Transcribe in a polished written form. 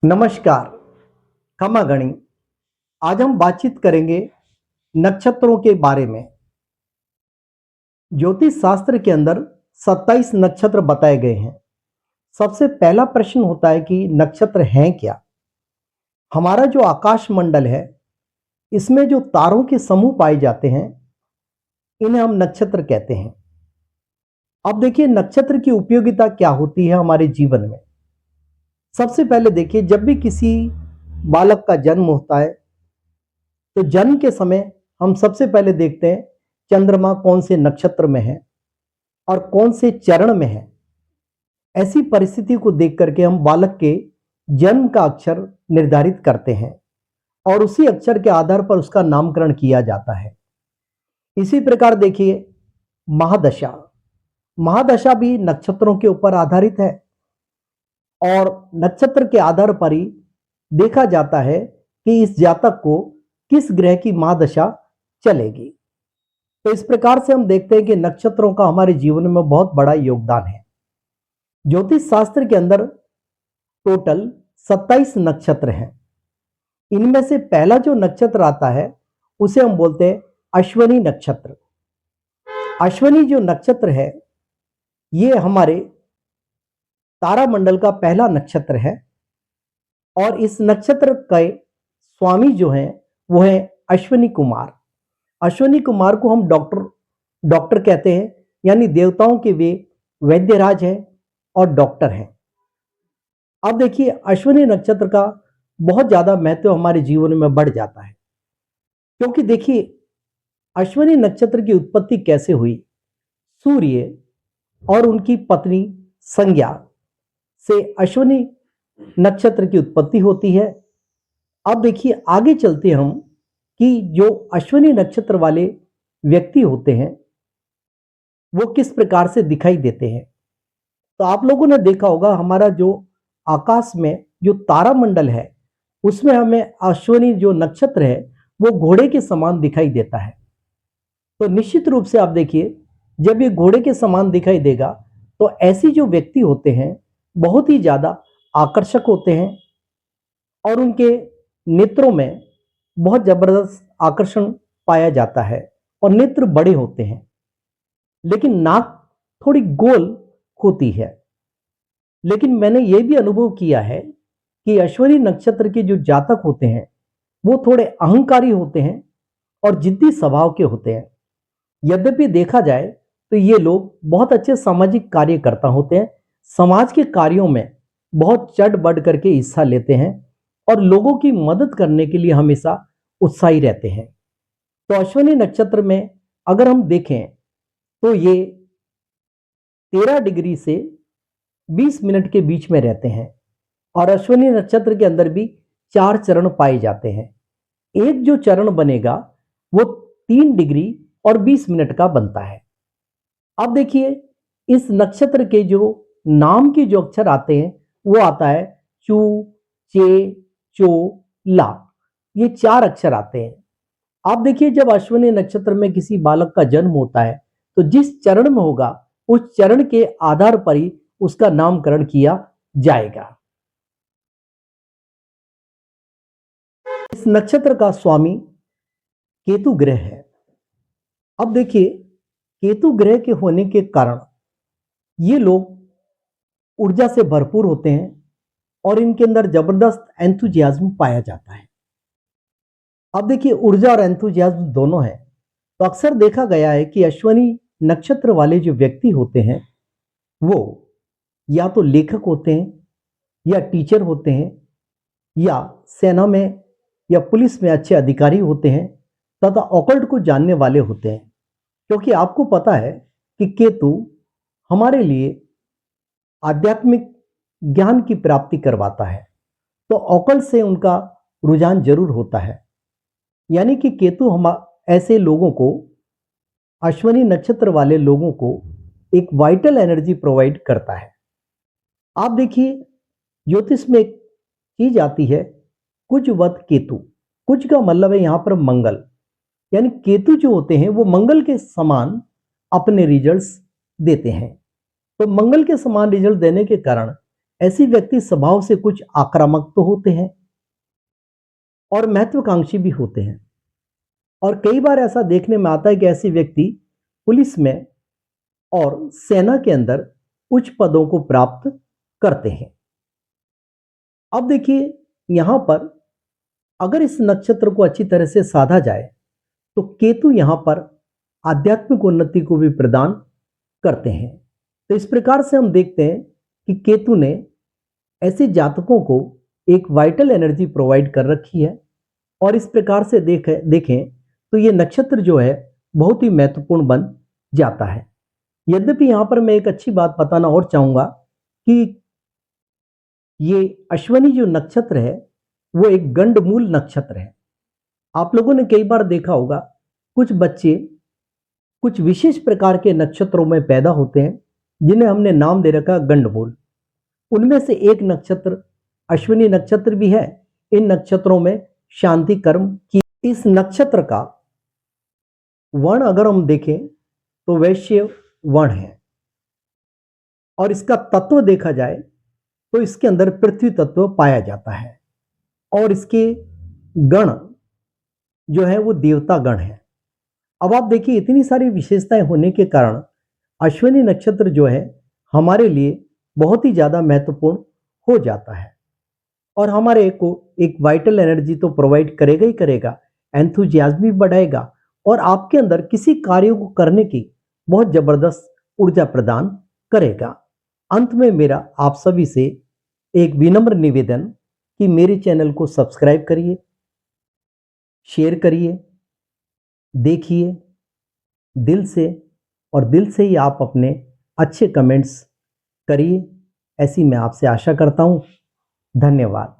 नमस्कार। खमागणी। आज हम बातचीत करेंगे नक्षत्रों के बारे में। ज्योतिष शास्त्र के अंदर 27 नक्षत्र बताए गए हैं। सबसे पहला प्रश्न होता है कि नक्षत्र हैं क्या। हमारा जो आकाश मंडल है, इसमें जो तारों के समूह पाए जाते हैं, इन्हें हम नक्षत्र कहते हैं। अब देखिए नक्षत्र की उपयोगिता क्या होती है हमारे जीवन में। सबसे पहले देखिए, जब भी किसी बालक का जन्म होता है तो जन्म के समय हम सबसे पहले देखते हैं चंद्रमा कौन से नक्षत्र में है और कौन से चरण में है। ऐसी परिस्थिति को देख करके हम बालक के जन्म का अक्षर निर्धारित करते हैं और उसी अक्षर के आधार पर उसका नामकरण किया जाता है। इसी प्रकार देखिए महादशा। महादशा भी नक्षत्रों के ऊपर आधारित है और नक्षत्र के आधार पर ही देखा जाता है कि इस जातक को किस ग्रह की महादशा चलेगी। तो इस प्रकार से हम देखते हैं कि नक्षत्रों का हमारे जीवन में बहुत बड़ा योगदान है। ज्योतिष शास्त्र के अंदर टोटल 27 नक्षत्र हैं। इनमें से पहला जो नक्षत्र आता है उसे हम बोलते हैं अश्विनी नक्षत्र। अश्विनी जो नक्षत्र है, ये हमारे तारामंडल का पहला नक्षत्र है और इस नक्षत्र के स्वामी जो हैं वो है अश्विनी कुमार। अश्विनी कुमार को हम डॉक्टर कहते हैं, यानी देवताओं के वे वैद्यराज हैं और डॉक्टर हैं। अब देखिए अश्विनी नक्षत्र का बहुत ज्यादा महत्व हमारे जीवन में बढ़ जाता है, क्योंकि देखिए अश्विनी नक्षत्र की उत्पत्ति कैसे हुई। सूर्य और उनकी पत्नी संज्ञा से अश्विनी नक्षत्र की उत्पत्ति होती है। अब देखिए आगे चलते हम कि जो अश्विनी नक्षत्र वाले व्यक्ति होते हैं वो किस प्रकार से दिखाई देते हैं। तो आप लोगों ने देखा होगा हमारा जो आकाश में जो तारामंडल है उसमें हमें अश्विनी जो नक्षत्र है वो घोड़े के समान दिखाई देता है। तो निश्चित रूप से आप देखिए जब ये घोड़े के समान दिखाई देगा तो ऐसी जो व्यक्ति होते हैं बहुत ही ज्यादा आकर्षक होते हैं और उनके नेत्रों में बहुत जबरदस्त आकर्षण पाया जाता है और नेत्र बड़े होते हैं, लेकिन नाक थोड़ी गोल होती है। लेकिन मैंने यह भी अनुभव किया है कि अश्विनी नक्षत्र के जो जातक होते हैं वो थोड़े अहंकारी होते हैं और जिद्दी स्वभाव के होते हैं। यद्यपि देखा जाए तो ये लोग बहुत अच्छे सामाजिक कार्यकर्ता होते हैं, समाज के कार्यों में बहुत चढ़ बढ़ करके हिस्सा लेते हैं और लोगों की मदद करने के लिए हमेशा उत्साही रहते हैं। तो अश्विनी नक्षत्र में अगर हम देखें तो ये 13 डिग्री से 20 मिनट के बीच में रहते हैं और अश्विनी नक्षत्र के अंदर भी 4 चरण पाए जाते हैं। एक जो चरण बनेगा वो 3 डिग्री और 20 मिनट का बनता है। अब देखिए इस नक्षत्र के जो नाम के जो अक्षर आते हैं वो आता है चू, चे, चो, ला। ये 4 अक्षर आते हैं। आप देखिए जब अश्विनी नक्षत्र में किसी बालक का जन्म होता है तो जिस चरण में होगा उस चरण के आधार पर ही उसका नामकरण किया जाएगा। इस नक्षत्र का स्वामी केतु ग्रह है। अब देखिए केतु ग्रह के होने के कारण ये लोग ऊर्जा से भरपूर होते हैं और इनके अंदर जबरदस्त एंथुजियाज्म पाया जाता है। अब देखिए ऊर्जा और एंथुजियाज्म दोनों है, तो अक्सर देखा गया है कि अश्विनी नक्षत्र वाले जो व्यक्ति होते हैं वो या तो लेखक होते हैं या टीचर होते हैं या सेना में या पुलिस में अच्छे अधिकारी होते हैं तथा ऑकल्ट को जानने वाले होते हैं। क्योंकि आपको पता है कि केतु हमारे लिए आध्यात्मिक ज्ञान की प्राप्ति करवाता है, तो ऑकल्ट से उनका रुझान जरूर होता है। यानी कि केतु हम ऐसे लोगों को, अश्विनी नक्षत्र वाले लोगों को एक वाइटल एनर्जी प्रोवाइड करता है। आप देखिए ज्योतिष में एक चीज आती है कुजवत केतु। कुज का मतलब है यहां पर मंगल, यानी केतु जो होते हैं वो मंगल के समान अपने रिजल्ट्स देते हैं। तो मंगल के समान रिजल्ट देने के कारण ऐसे व्यक्ति स्वभाव से कुछ आक्रामक तो होते हैं और महत्वाकांक्षी भी होते हैं। और कई बार ऐसा देखने में आता है कि ऐसे व्यक्ति पुलिस में और सेना के अंदर उच्च पदों को प्राप्त करते हैं। अब देखिए, यहां पर अगर इस नक्षत्र को अच्छी तरह से साधा जाए तो केतु यहां पर आध्यात्मिक उन्नति को भी प्रदान करते हैं। तो इस प्रकार से हम देखते हैं कि केतु ने ऐसे जातकों को एक वाइटल एनर्जी प्रोवाइड कर रखी है। और इस प्रकार से देखें तो ये नक्षत्र जो है बहुत ही महत्वपूर्ण बन जाता है। यद्यपि यहां पर मैं एक अच्छी बात बताना और चाहूंगा कि ये अश्विनी जो नक्षत्र है वो एक गंडमूल नक्षत्र है। आप लोगों ने कई बार देखा होगा कुछ बच्चे कुछ विशेष प्रकार के नक्षत्रों में पैदा होते हैं जिन्हें हमने नाम दे रखा गंडमूल। उनमें से एक नक्षत्र अश्विनी नक्षत्र भी है। इन नक्षत्रों में शांति कर्म की। इस नक्षत्र का वर्ण अगर हम देखें तो वैश्य वर्ण है और इसका तत्व देखा जाए तो इसके अंदर पृथ्वी तत्व पाया जाता है और इसके गण जो है वो देवता गण है। अब आप देखिए, इतनी सारी विशेषताएं होने के कारण अश्विनी नक्षत्र जो है हमारे लिए बहुत ही ज्यादा महत्वपूर्ण हो जाता है और हमारे को एक वाइटल एनर्जी तो प्रोवाइड करेगा ही करेगा, एंथुजियाज्म भी बढ़ाएगा और आपके अंदर किसी कार्य को करने की बहुत जबरदस्त ऊर्जा प्रदान करेगा। अंत में मेरा आप सभी से एक विनम्र निवेदन कि मेरे चैनल को सब्सक्राइब करिए, शेयर करिए, देखिए दिल से, और दिल से ही आप अपने अच्छे कमेंट्स करिए, ऐसी मैं आपसे आशा करता हूं। धन्यवाद।